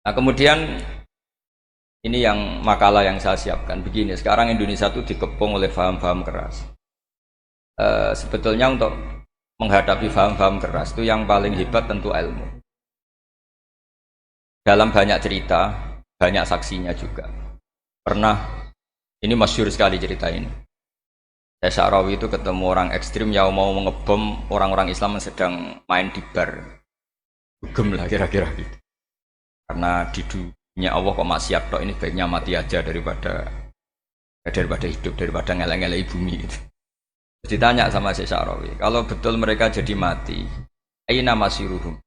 Nah kemudian ini yang makalah yang saya siapkan begini. Sekarang Indonesia itu dikepung oleh paham-paham keras. Sebetulnya untuk menghadapi paham-paham keras itu yang paling hebat tentu ilmu. Dalam banyak cerita, banyak saksinya juga. Pernah, ini masyhur sekali cerita ini. Sya'rawi itu ketemu orang ekstrim yang mau mengebom orang-orang Islam yang sedang main di bar. Dugem lah kira-kira gitu. Karena di dunia Allah kok maksiat tok, ini baiknya mati aja daripada hidup, daripada ngeleng-ngeleng bumi gitu. Terus ditanya sama Sya'rawi, kalau betul mereka jadi mati, aina masiruhum?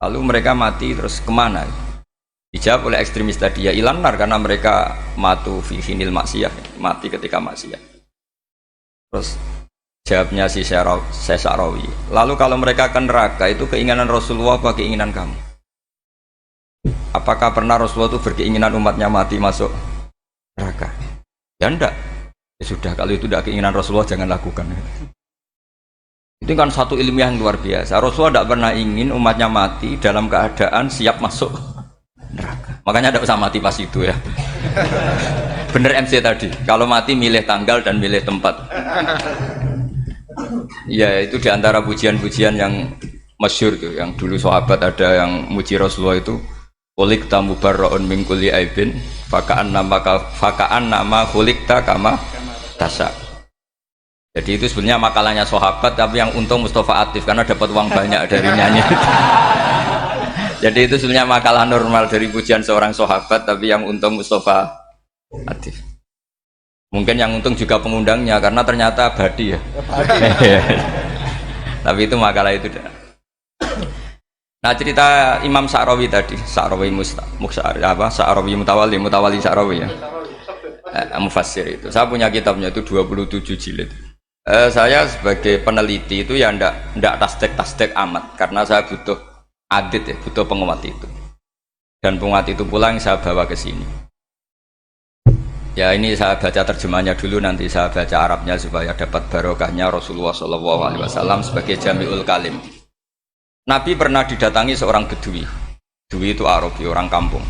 Lalu mereka mati terus kemana? Dijawab oleh ekstremis tadi, ya ilanar, karena mereka matu fi finil maksiyah, mati ketika maksiat. Terus jawabnya si Sya'rawi, lalu kalau mereka ke neraka itu keinginan Rasulullah apa keinginan kamu? Apakah pernah Rasulullah itu berkeinginan umatnya mati masuk neraka? Ya enggak. Ya sudah, kalau itu tidak keinginan Rasulullah jangan lakukan. Itu kan satu ilmiah yang luar biasa. Rasulullah tidak pernah ingin umatnya mati dalam keadaan siap masuk neraka. Makanya tidak usah mati pas itu ya. Bener MC tadi, kalau mati milih tanggal dan milih tempat. Ya itu diantara pujian-pujian yang masyhur tuh, yang dulu sahabat ada yang muji Rasulullah itu, Khuliqta tamubarraun min kulli aibin, faka'an nama khuliqta kama tasya. Jadi itu sebenarnya makalahnya sahabat, tapi yang untung Mustafa Atif karena dapat uang banyak dari nyanyi. Jadi itu sebenarnya makalah normal dari pujian seorang sahabat, tapi yang untung Mustafa Atif. Mungkin yang untung juga pengundangnya karena ternyata abadi ya. Tapi itu makalah itu. Nah cerita Imam Sya'rawi tadi, Sya'rawi Sya'rawi Mutawali Sya'rawi ya. Mufassir itu. Saya punya kitabnya itu 27 jilid. Saya sebagai peneliti itu ya ndak tasdek amat karena saya butuh adit ya, butuh penguat itu. Dan penguat itu pula yang saya bawa ke sini. Ya ini saya baca terjemahnya dulu, nanti saya baca Arabnya supaya dapat barokahnya Rasulullah SAW sebagai Jami'ul Kalim. Nabi pernah didatangi seorang Bedui. Bedui itu Arabi, orang kampung.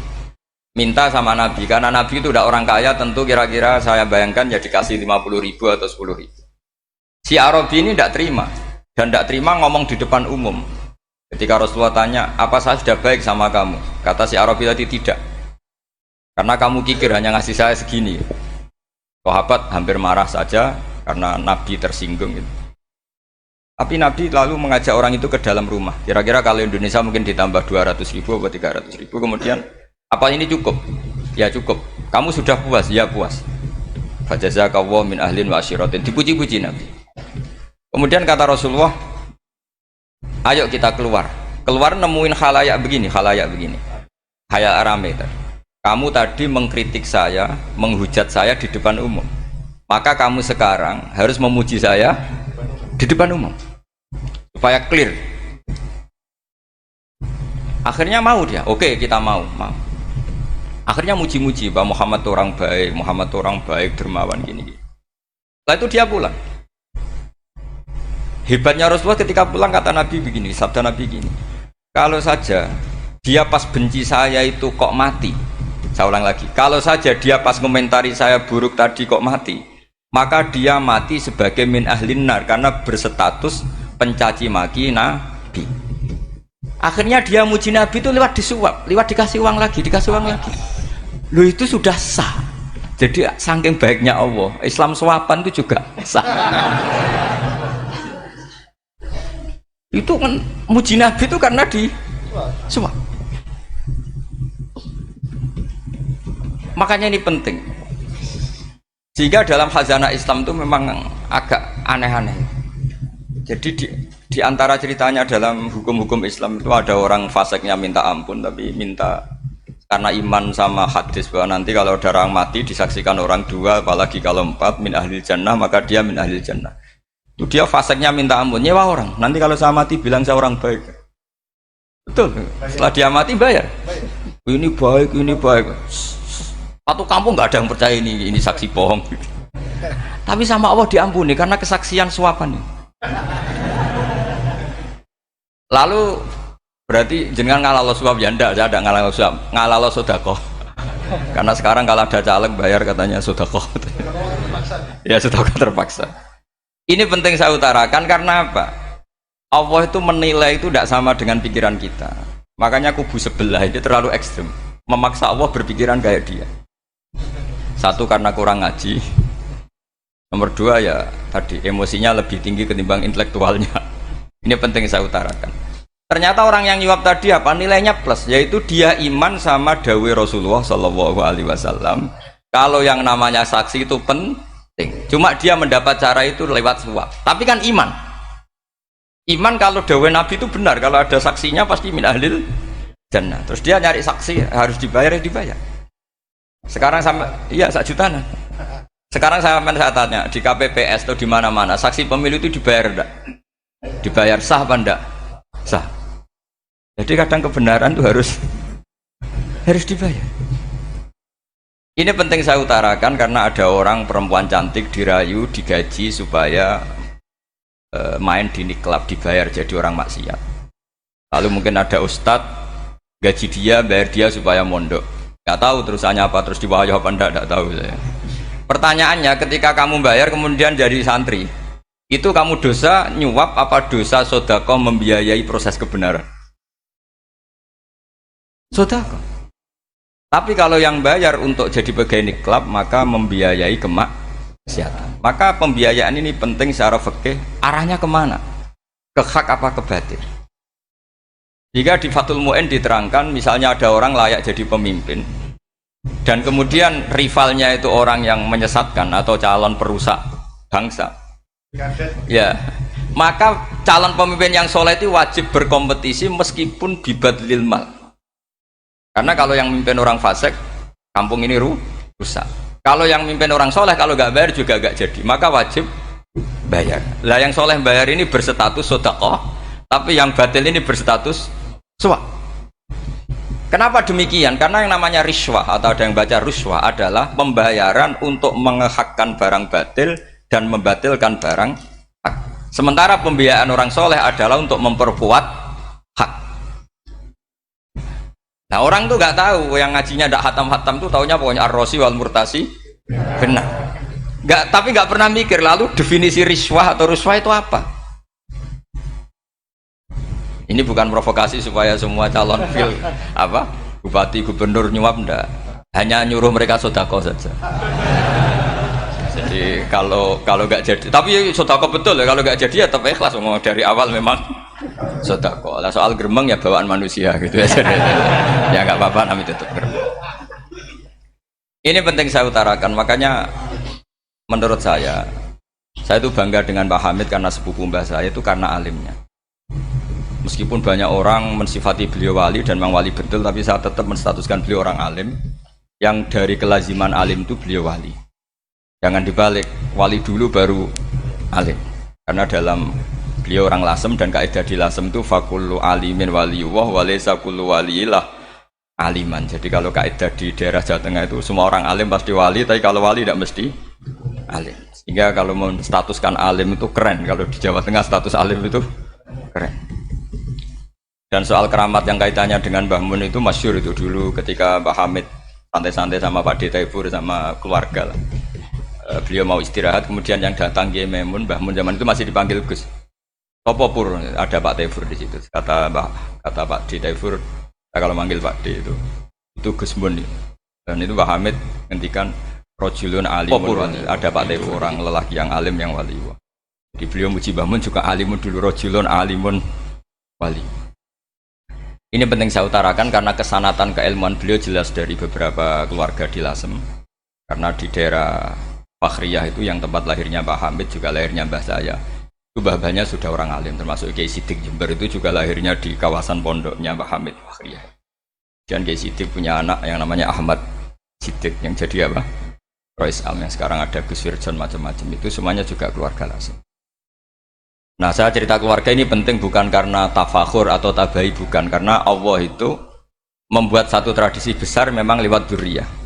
Minta sama Nabi, karena Nabi itu udah orang kaya, tentu kira-kira saya bayangkan ya dikasih 50.000 atau 10.000. Si Arabi ini tidak terima, dan tidak terima ngomong di depan umum. Ketika Rasulullah tanya, apa saya sudah baik sama kamu? Kata si Arabi tadi, tidak. Karena kamu kikir hanya ngasih saya segini. Sahabat hampir marah saja karena Nabi tersinggung gitu. Tapi Nabi lalu mengajak orang itu ke dalam rumah. Kira-kira kalau Indonesia mungkin ditambah 200.000 atau 300.000. Kemudian, apa ini cukup? Ya cukup. Kamu sudah puas? Ya puas. Fajazakallahu min ahlin wa asyiratin. Dipuji-puji Nabi. Kemudian kata Rasulullah, ayo kita keluar. Keluar nemuin khalayak begini. Khalayak rame tadi. Kamu tadi mengkritik saya, menghujat saya di depan umum. Maka kamu sekarang harus memuji saya di depan umum. Supaya clear. Akhirnya mau dia. Oke, kita mau. Akhirnya muji-muji bahwa Muhammad orang baik, dermawan gini. Setelah itu dia pulang. Hebatnya Rasulullah ketika pulang kata Nabi begini, sabda Nabi gini. Kalau saja dia pas benci saya itu kok mati. Saya ulang lagi, kalau saja dia pas komentari saya buruk tadi kok mati, maka dia mati sebagai min ahlin nar karena berstatus pencaci maki Nabi. Akhirnya dia muji Nabi itu lewat disuap, lewat dikasih uang lagi. Loh itu sudah sah. Jadi saking baiknya Allah, Islam suapan itu juga sah. Itu kan muji Nabi itu karena disuap. Makanya ini penting. Sehingga dalam khazanah Islam itu memang agak aneh-aneh. Jadi di antara ceritanya dalam hukum-hukum Islam itu ada orang fasiknya minta ampun, tapi minta karena iman sama hadis bahwa nanti kalau ada orang mati disaksikan orang dua, apalagi kalau 4 min ahlil jannah, maka dia min ahlil jannah. Itu dia fasiknya minta ampun, nyewa orang. Nanti kalau saya mati bilang saya orang baik. Betul. Setelah dia mati bayar. Ini baik. Satu kampung nggak ada yang percaya ini saksi bohong. Tapi sama Allah diampuni karena kesaksian suapan ini. Lalu Berarti jenengan ngalalo suap ya ndak, saya ndak ngalalo suap, ngalalo sedekah. Karena sekarang kalau ada caleg bayar katanya sedekah. Ya sedekah terpaksa. Ini penting saya utarakan karena apa? Allah itu menilai itu tidak sama dengan pikiran kita. Makanya kubu sebelah ini terlalu ekstrem, memaksa Allah berpikiran kayak dia. Satu karena kurang ngaji. Nomor dua ya tadi emosinya lebih tinggi ketimbang intelektualnya. Ini penting saya utarakan. Ternyata orang yang nyuap tadi apa nilainya plus, yaitu dia iman sama dawai Rasulullah Shallallahu Alaihi Wasallam. Kalau yang namanya saksi itu penting, cuma dia mendapat cara itu lewat suap. Tapi kan iman, kalau dawai Nabi itu benar, kalau ada saksinya pasti min ahlil jannah. Terus dia nyari saksi harus dibayar ya dibayar. Sekarang sama, iya 1 juta nah. Sekarang saya tanya di KPPS atau di mana-mana saksi pemilu itu dibayar enggak? Dibayar sah apa enggak? Sah. Jadi kadang kebenaran itu harus dibayar. Ini penting saya utarakan karena ada orang perempuan cantik dirayu, digaji supaya main di niklab dibayar jadi orang maksiat. Lalu mungkin ada ustadz gaji dia, bayar dia supaya mondok. Gak tahu terusannya apa, terus diwayah apa enggak tahu saya. Pertanyaannya ketika kamu bayar kemudian jadi santri, itu kamu dosa nyuap apa dosa sodako membiayai proses kebenaran? Sodako. Tapi kalau yang bayar untuk jadi pegawai niklab maka membiayai kemaksiatan. Maka pembiayaan ini penting secara fikih. Arahnya kemana? Ke hak apa ke batil? Jika di Fathul Mu'in diterangkan misalnya ada orang layak jadi pemimpin dan kemudian rivalnya itu orang yang menyesatkan atau calon perusak bangsa, ya maka calon pemimpin yang soleh itu wajib berkompetisi meskipun bibadlil mal. Karena kalau yang memimpin orang fasik, kampung ini rusak. Kalau yang memimpin orang soleh, kalau nggak bayar juga nggak jadi. Maka wajib bayar. Lah yang soleh bayar ini berstatus sedekah, tapi yang batil ini berstatus suap. Kenapa demikian? Karena yang namanya riswah atau ada yang baca ruswah adalah pembayaran untuk mengehakkan barang batil dan membatilkan barang hak. Sementara pembiayaan orang soleh adalah untuk memperkuat hak. Nah orang tuh nggak tahu, yang ngajinya ndak hatam-hatam tuh taunya pokoknya ar-rosi wal murtasi benar. Tapi nggak pernah mikir lalu definisi riswah atau ruswah itu apa. Ini bukan provokasi supaya semua calon bupati gubernur nyuap ndak, hanya nyuruh mereka sodako saja. Jadi kalau nggak jadi, tapi sodako betul ya, kalau nggak jadi ya tetap ikhlas dari awal memang sodako. Lah soal gremeng ya bawaan manusia gitu ya. Ya nggak apa-apa namanya tetap gremeng. Ini penting saya utarakan, makanya menurut saya itu bangga dengan Pak Hamid karena sepupu mbah saya itu karena alimnya. Meskipun banyak orang mensifati beliau wali dan memang wali betul, tapi saya tetap menstatuskan beliau orang alim yang dari kelaziman alim itu beliau wali. Jangan dibalik, wali dulu baru alim. Karena dalam beliau orang Lasem dan kaidah di Lasem itu fakullu alimin waliyullah walaysa kullu waliyillah aliman. Jadi kalau kaidah di daerah Jawa Tengah itu semua orang alim pasti wali, tapi kalau wali tidak mesti alim. Sehingga kalau menstatuskan alim itu keren, kalau di Jawa Tengah status alim itu keren. Dan soal keramat yang kaitannya dengan Mbah Mun itu masyhur itu dulu ketika Mbah Hamid santai-santai sama Pak D. Taifur sama keluarga lah. Beliau mau istirahat, kemudian yang datang Kiai Maimun, Mbah Mun zaman itu masih dipanggil Gus. Topo pur, ada Pak Taifur di situ. Kata Pak D. Taifur, kalau manggil Pak D itu Gus Mun. Dan itu Mbah Hamid ngendikan rojulun alimun, ada Pak Taifur orang lelaki yang alim yang wali. Jadi beliau muji Mbah Mun juga alimun dulu, rojulun alimun wali. Ini penting saya utarakan karena kesanatan keilmuan beliau jelas dari beberapa keluarga di Lasem. Karena di daerah Fakhriyah itu yang tempat lahirnya Pak Hamid juga lahirnya mbah saya. Itu mbah-mbahnya sudah orang alim, termasuk Kiai Sidik Jember itu juga lahirnya di kawasan pondoknya Pak Hamid Fakhriyah. Dan Kiai Sidik punya anak yang namanya Ahmad Sidik yang jadi Rois Am yang sekarang ada Gus Wirjon macam-macam, itu semuanya juga keluarga Lasem. Nah saya cerita keluarga ini penting bukan karena tafakhur atau tabai, bukan, karena Allah itu membuat satu tradisi besar memang lewat dzurriyyah.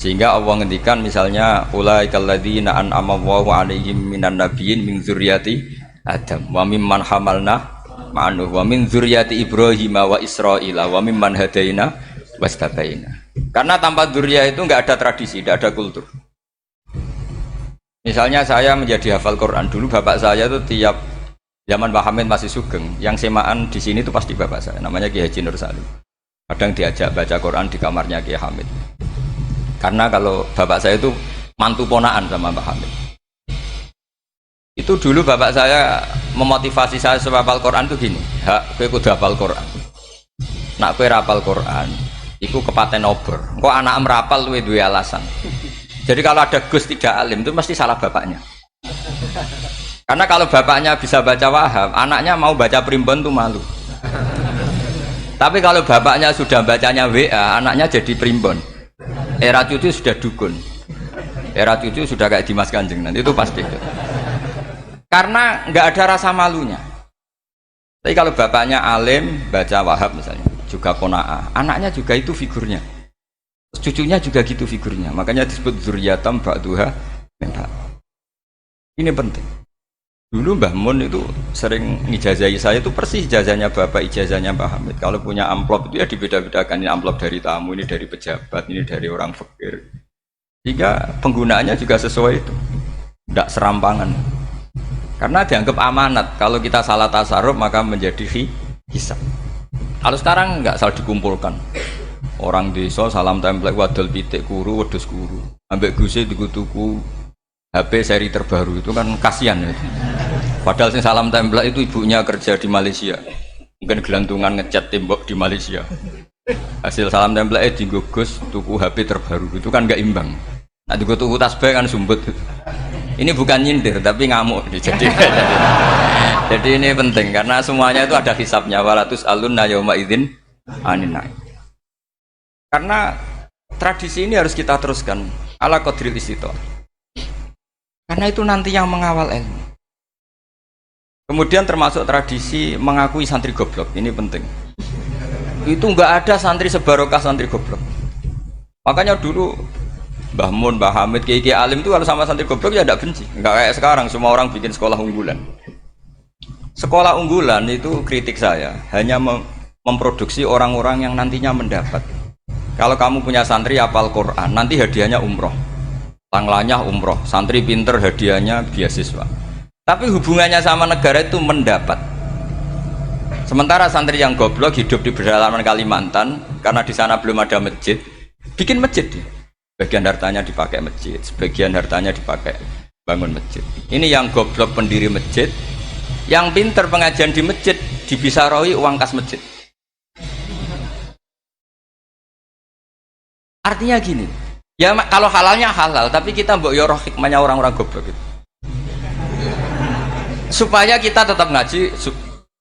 Sehingga Allah ngendikan misalnya ulaikal ladzina an'ama Allahu 'alaihim minan nabiyyin min dzurriyyati Adam wa mimman hamalna ma'nuh wa min dzurriyyati Ibrahim wa Israila wa mimman hadaina wastabaina. Karena tanpa dzurriyyah itu enggak ada tradisi, enggak ada kultur. Misalnya saya menjadi hafal Quran, dulu bapak saya itu tiap zaman Pak Hamid masih sugeng, yang semaan di sini itu pasti bapak saya, namanya Kiai Haji Nur Salim. Kadang diajak baca Quran di kamarnya Kiai Hamid. Karena kalau bapak saya itu mantu ponaan sama Pak Hamid. Itu dulu bapak saya memotivasi saya supaya hafal Quran itu gini, hak kowe kudu hafal Quran. Nak kowe rapal Quran, iku kepaten obor. Kok anak merapal luwe duwe alasan. Jadi kalau ada Gus tidak alim itu mesti salah bapaknya. Karena kalau bapaknya bisa baca Wahab, anaknya mau baca primbon tuh malu. Tapi kalau bapaknya sudah bacanya WA, anaknya jadi primbon. Era cucu sudah dukun. Era cucu sudah kayak Dimas Kanjeng nanti itu pasti. Karena nggak ada rasa malunya. Tapi kalau bapaknya alim baca Wahab misalnya, juga qanaah, anaknya juga itu figurnya. Cucunya juga gitu figurnya. Makanya disebut dzurriyatam ba'duha min ba'd. Ini penting. Dulu Mbah Mun itu sering ngijazahi saya itu persis ijazahnya bapak, ijazahnya Mbah Hamid. Kalau punya amplop itu ya dibeda-bedakan, ini amplop dari tamu, ini dari pejabat, ini dari orang fakir. Sehingga penggunaannya juga sesuai itu, tidak serampangan. Karena dianggap amanat. Kalau kita salah tasarruf maka menjadi hisab. Kalau sekarang nggak salah dikumpulkan. Orang desa salam template wadol pitik kuru, wedhus kuru. Ambek guse dikutuku HP seri terbaru itu kan kasihan ya. Padahal sing salam template itu ibunya kerja di Malaysia. Mungkin gelantungan ngecat tembok di Malaysia. Hasil salam template digugus tuku HP terbaru itu kan nggak imbang. Nah dikutuku tasbih kan sumbut. Ini bukan nyindir tapi ngamuk. Jadi ini penting karena semuanya itu ada hisabnya. Walatus alunna yauma idzin anin naim. Karena tradisi ini harus kita teruskan ala qadril istithaq. Karena itu nanti yang mengawal ilmu. Kemudian termasuk tradisi mengakui santri goblok. Ini penting. Itu enggak ada santri sebarokah santri goblok. Makanya dulu Mbah Mun, Mbah Hamid, Kiai alim itu kalau sama santri goblok ya tidak benci. Enggak kayak sekarang semua orang bikin sekolah unggulan. Sekolah unggulan itu kritik saya hanya memproduksi orang-orang yang nantinya mendapat. Kalau kamu punya santri hafal Quran, nanti hadiahnya umroh. Tanglanya umroh, santri pinter hadiahnya beasiswa. Tapi hubungannya sama negara itu mendapat. Sementara santri yang goblok hidup di pedalaman Kalimantan karena di sana belum ada masjid, bikin masjid. Sebagian hartanya dipakai masjid, sebagian hartanya dipakai bangun masjid. Ini yang goblok pendiri masjid, yang pinter pengajian di masjid dibisaroi uang kas masjid. Artinya gini, ya kalau halalnya halal, tapi kita mbok yoroh hikmahnya orang-orang goblok itu. Supaya kita tetap ngaji,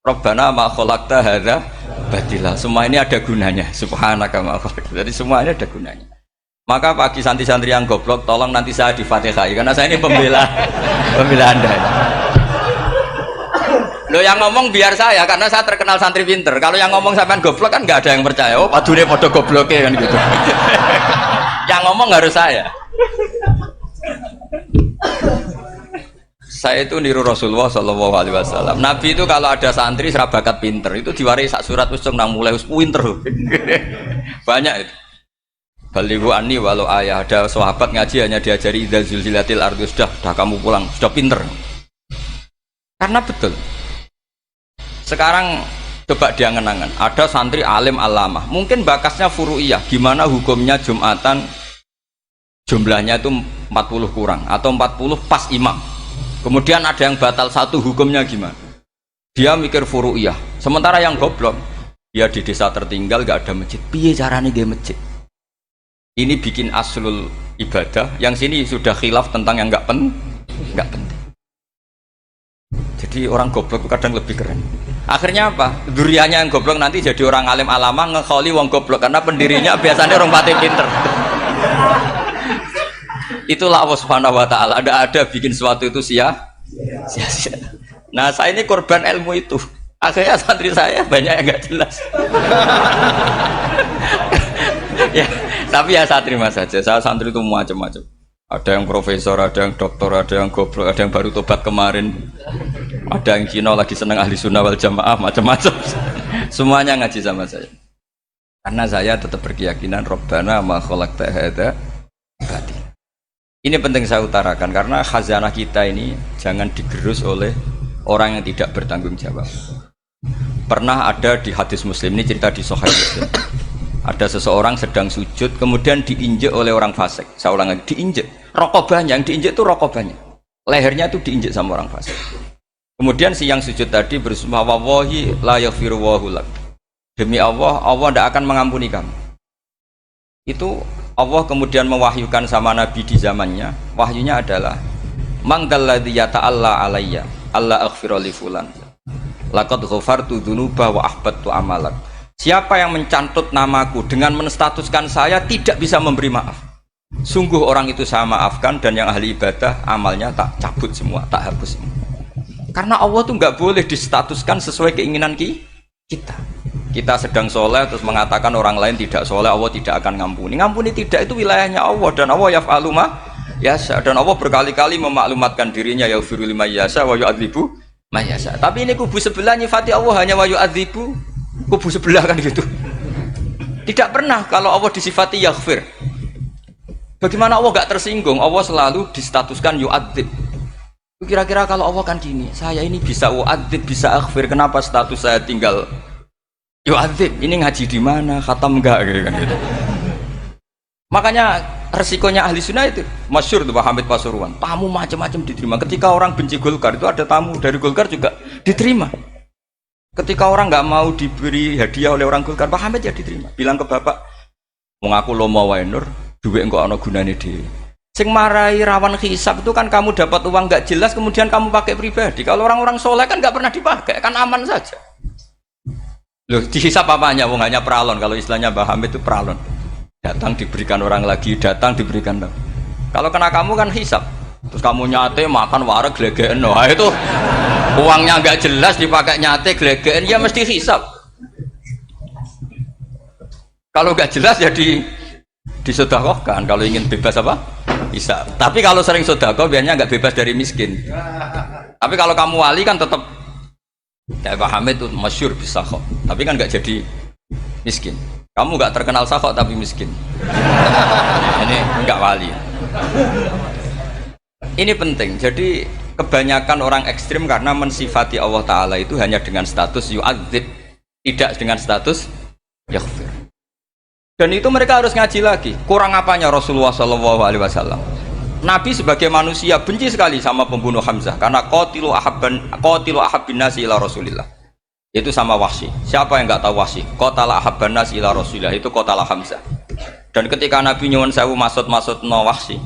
Rabbana ma khalaqta hadza batila. Semua ini ada gunanya. Subhanaka ma khalaqta. Jadi semua ini ada gunanya. Maka bagi santri-santri yang goblok, tolong nanti saya di-Fatihai karena saya ini pembela Anda. Loh yang ngomong biar saya karena saya terkenal santri pinter. Kalau yang ngomong sampean goblok kan nggak ada yang percaya. Oh, padune padha gobloke kan gitu. Yang ngomong harus saya. Saya itu niru Rasulullah Shallallahu Alaihi Wasallam. Nabi itu kalau ada santri serabakat pinter itu diwaris sak surat usung nang mulai pinter. Banyak itu. Balighu anni walau ayah, ada sahabat ngaji hanya diajari idza zulzilatil ardu, sudah kamu pulang, sudah pinter. Karena betul. Sekarang coba diangen-angen, ada santri alim alamah, mungkin bakasnya furu'iyah, gimana hukumnya Jumatan jumlahnya itu 40 kurang atau 40 pas imam. Kemudian ada yang batal satu, hukumnya gimana? Dia mikir furu'iyah. Sementara yang goblok, dia di desa tertinggal gak ada masjid. Piye caranya dia masjid? Ini bikin aslul ibadah, yang sini sudah khilaf tentang yang gak penting. Jadi orang goblok kadang lebih keren. Akhirnya apa? Duriannya yang goblok nanti jadi orang alim alama ngekholi wong goblok karena pendirinya biasanya orang pati pinter. Itulah Allah Subhanahu wa taala. Ada bikin sesuatu itu sia-sia. Nah, saya ini korban ilmu itu. Akhirnya santri saya banyak yang nggak jelas. Ya, tapi ya saya terima saja. Saya santri itu macam-macam. Ada yang profesor, ada yang doktor, ada yang goblok, ada yang baru tobat kemarin. Ada yang Cina lagi seneng ahli sunnah wal jamaah macam-macam. Semuanya ngaji sama saya. Karena saya tetap berkeyakinan Rabbana ma khalaqta hadza batil. Ini penting saya utarakan karena khazanah kita ini jangan digerus oleh orang yang tidak bertanggung jawab. Pernah ada di hadis Muslim, ini cerita di Sahih Muslim. Ada seseorang sedang sujud kemudian diinjek oleh orang fasik. Saya ulang lagi, diinjek. Rokobahnya yang diinjek itu rokobahnya. Lehernya itu diinjek sama orang fasik. Kemudian si yang sujud tadi bersumpah wallahi la yaghfiru wallahu lak. Demi Allah, Allah tidak akan mengampuni kamu. Itu Allah kemudian mewahyukan sama Nabi di zamannya. Wahyunya adalah mangdalladzi yata'alla alayya alla aghfira li fulan. Laqad ghafartu dzunuba wa ahbattu amalak. Siapa yang mencantut namaku dengan menstatuskan saya tidak bisa memberi maaf. Sungguh orang itu saya maafkan dan yang ahli ibadah amalnya tak cabut semua, tak hapus semua. Karena Allah tuh nggak boleh distatuskan sesuai keinginan kita. Kita sedang soleh terus mengatakan orang lain tidak soleh, Allah tidak akan ngampuni. Ngampuni tidak, itu wilayahnya Allah dan Allah yaf'alu ma yasha. Dan Allah berkali-kali memaklumatkan dirinya yaghfiru liman yasha wa yu'adzibu man yasha. Tapi ini kubu sebelah nyifati Allah hanya wa yu'adzibu, kubu sebelah kan gitu. Tidak pernah kalau Allah disifati yaghfir. Bagaimana Allah gak tersinggung? Allah selalu distatuskan yu'adzib. Kira-kira kalau Allah kan gini, saya ini bisa yu'adzib, bisa aghfir, kenapa status saya tinggal yu'adzib? Ini ngaji di mana? Khatam enggak gitu kan gitu. Makanya resikonya ahli sunnah itu masyhur tuh Pak Hamid Pasuruan. Tamu macam-macam diterima. Ketika orang benci Golkar itu ada tamu dari Golkar juga diterima. Ketika orang nggak mau diberi hadiah oleh orang Golkar, Pak Hamid ya diterima. Bilang ke bapak, mengaku lo mau wainur, duit enggak ana gunane dhewe. Sing marai rawan hisab itu kan kamu dapat uang nggak jelas kemudian kamu pakai pribadi. Kalau orang-orang soleh kan nggak pernah dipakai, kan aman saja. Loh, dihisab apanya? Wong hanya peralon. Kalau istilahnya Mbah Hamid itu peralon. Datang diberikan orang lagi, datang diberikan. Kalau kena kamu kan hisab. Terus kamu nyate makan wareg glegeken. Wah itu uangnya nggak jelas dipakai nyate glegeken, ya mesti hisab. Kalau nggak jelas ya disedekahkan. Kalau ingin bebas apa? Hisab. Tapi kalau sering sedekah biasanya nggak bebas dari miskin. Tapi kalau kamu wali kan tetap kayak Pak Hamid itu masyhur bisa kok. Tapi kan nggak jadi miskin. Kamu nggak terkenal sakok tapi miskin. Ini nggak wali. Ini penting. Jadi kebanyakan orang ekstrim karena mensifati Allah Ta'ala itu hanya dengan status yu'adzib, tidak dengan status yaghfir. Dan itu mereka harus ngaji lagi. Kurang apanya Rasulullah SAW? Nabi sebagai manusia benci sekali sama pembunuh Hamzah karena qatilu ahabbin nasi ila Rasulillah. Itu sama Wahsy. Siapa yang nggak tahu Wahsy? Qatala ahabban nasi ila Rasulillah, itu qatala Hamzah. Dan ketika Nabi nyuwun sewu maksud no Wahsy,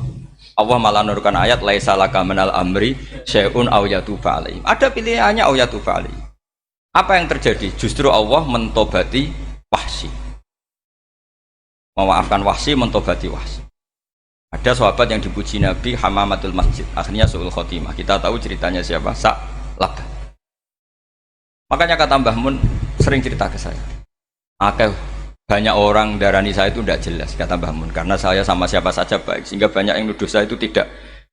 Allah malah nurkan ayat laisa laka minal amri syai'un aw yatuba alaihim. Ada pilihannya aw yatuba alaihim. Apa yang terjadi? Justru Allah mentobati Wahsy. Memaafkan Wahsy, mentobati Wahsy. Ada sahabat yang dipuji Nabi hamamatul masjid, akhirnya su'ul khotimah. Kita tahu ceritanya siapa? Sa'labah. Makanya kata Mbah Mun sering cerita ke saya. Banyak orang darani saya itu tidak jelas, kata Mbah Mun, karena saya sama siapa saja baik, sehingga banyak yang nuduh saya itu tidak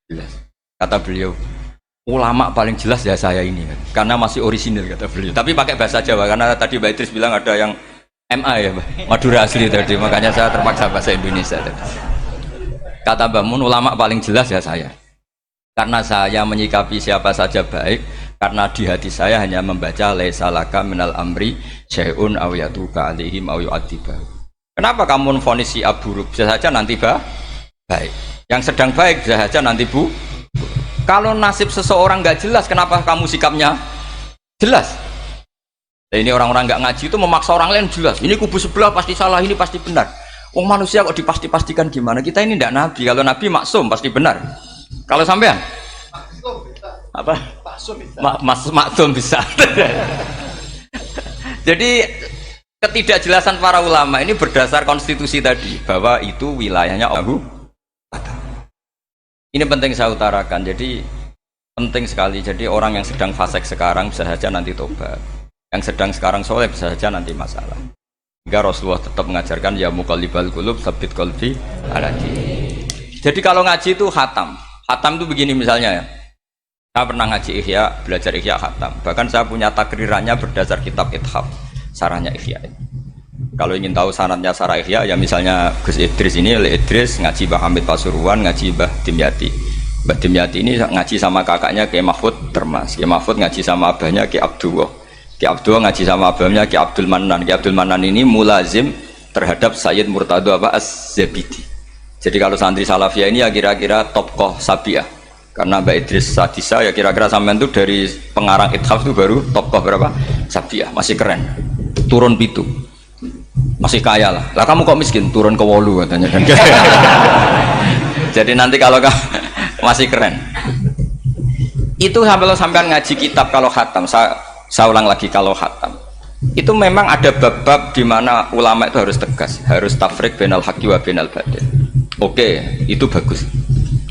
jelas. Kata beliau, ulama paling jelas ya saya ini kan, karena masih orisinil, kata beliau. Tapi pakai bahasa Jawa, karena tadi Mbak Idris bilang ada yang MA ya, Madura asli tadi, makanya saya terpaksa bahasa Indonesia tadi. Kata Mbah Mun, ulama paling jelas ya saya, karena saya menyikapi siapa saja baik, karena di hati saya hanya membaca laisa laka minal amri syai'un aw yatuba alaihim aw yu'adziba. Kenapa kamu vonis si buruk? Bisa saja nanti baik. Yang sedang baik bisa saja nanti Kalau nasib seseorang nggak jelas, kenapa kamu sikapnya jelas? Nah, ini orang-orang nggak ngaji itu memaksa orang lain jelas. Ini kubu sebelah pasti salah, ini pasti benar. Wong manusia kok dipasti-pastikan gimana? Kita ini tidak nabi. Kalau nabi maksum pasti benar. Kalau sampean apa? Maksum bisa. Jadi ketidakjelasan para ulama ini berdasar konstitusi tadi bahwa itu wilayahnya Allah. Ini penting saya utarakan. Jadi penting sekali. Jadi orang yang sedang fasik sekarang bisa saja nanti tobat. Yang sedang sekarang soleh bisa saja nanti masalah. Hingga Rasulullah tetap mengajarkan ya muqallibal qulub tsabbit qalbi ala dinik. Jadi kalau ngaji itu khatam. Khatam itu begini misalnya ya. Saya pernah ngaji Ihya, belajar Ihya khatam. Bahkan saya punya takrirannya berdasar kitab Ithaf, sarahnya Ihya. Kalau ingin tahu sanadnya sarah Ihya, ya misalnya Gus Idris ini, oleh Idris ngaji Mbah Hamid Pasuruan, ngaji Mbah Dimyati. Mbah Dimyati ini ngaji sama kakaknya Kiai Mahfud Termas. Kiai Mahfud ngaji sama abahnya Kiai Abdullah. Kiai Abdullah ngaji sama abahnya Kiai Abdul Manan. Kiai Abdul Manan ini mulazim terhadap Sayyid Murtado Az-Zabidi. Jadi kalau santri Salafiyah ini ya kira-kira tokoh Sabiah. Karena Mbak Idris Sadisa ya kira-kira sampean itu dari pengarang Ithaf itu baru tokoh berapa? Sabiah, masih keren. Turun pitu. Masih kaya lah. Lah kamu kok miskin? Turun ke wolu katanya kan. Jadi nanti kalau masih keren. Itu sampean ngaji kitab kalau khatam, saya ulang lagi kalau khatam. Itu memang ada bab-bab di mana ulama itu harus tegas, harus tafrik bainal haqqi wa bainal batil. Oke, itu bagus.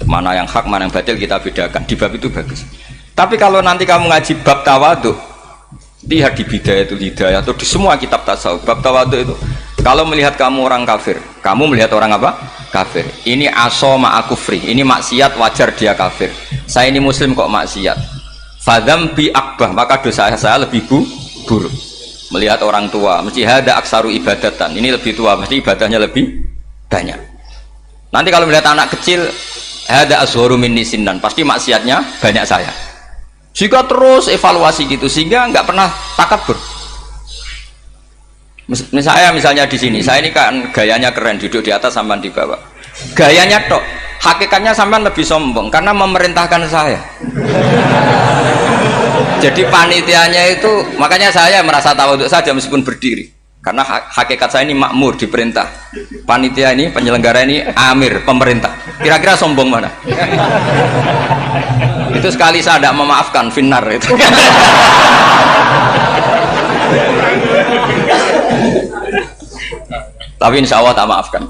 Mana yang hak, mana yang batil kita bedakan. Di bab itu bagus. Tapi kalau nanti kamu ngaji bab tawadhu, lihat di Bidayatul Hidayah atau di semua kitab tasawuf, bab tawadhu itu, kalau melihat kamu orang kafir, kamu melihat orang apa? Kafir. Ini aso ma'akufri, ini maksiat wajar dia kafir. Saya ini muslim kok maksiat. Fadham bi akbah, maka dosa saya lebih buruk. Melihat orang tua, mesti ada aksaru ibadatan. Ini lebih tua, mesti ibadahnya lebih banyak. Nanti kalau melihat anak kecil, ada azharu minni sinnan, pasti maksiatnya banyak saya. Jika terus evaluasi gitu, sehingga nggak pernah takabur. Misalnya di sini, saya ini kan gayanya keren, duduk di atas sampai di bawah. Gayanya tok, hakikatnya sampai lebih sombong karena memerintahkan saya. Jadi panitianya itu, makanya saya merasa tawadhu saja meskipun berdiri. Karena hakikat saya ini makmur, diperintah. Panitia ini, penyelenggara ini amir, pemerintah. Kira-kira sombong mana? Itu sekali saya tidak memaafkan, finnar itu. Tapi insya Allah tak maafkan.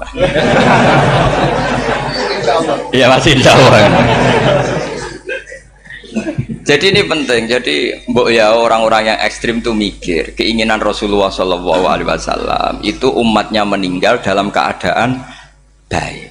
Iya masih insya Allah. Jadi ini penting. Jadi mbok ya orang-orang yang ekstrim tuh mikir keinginan Rasulullah SAW itu umatnya meninggal dalam keadaan baik.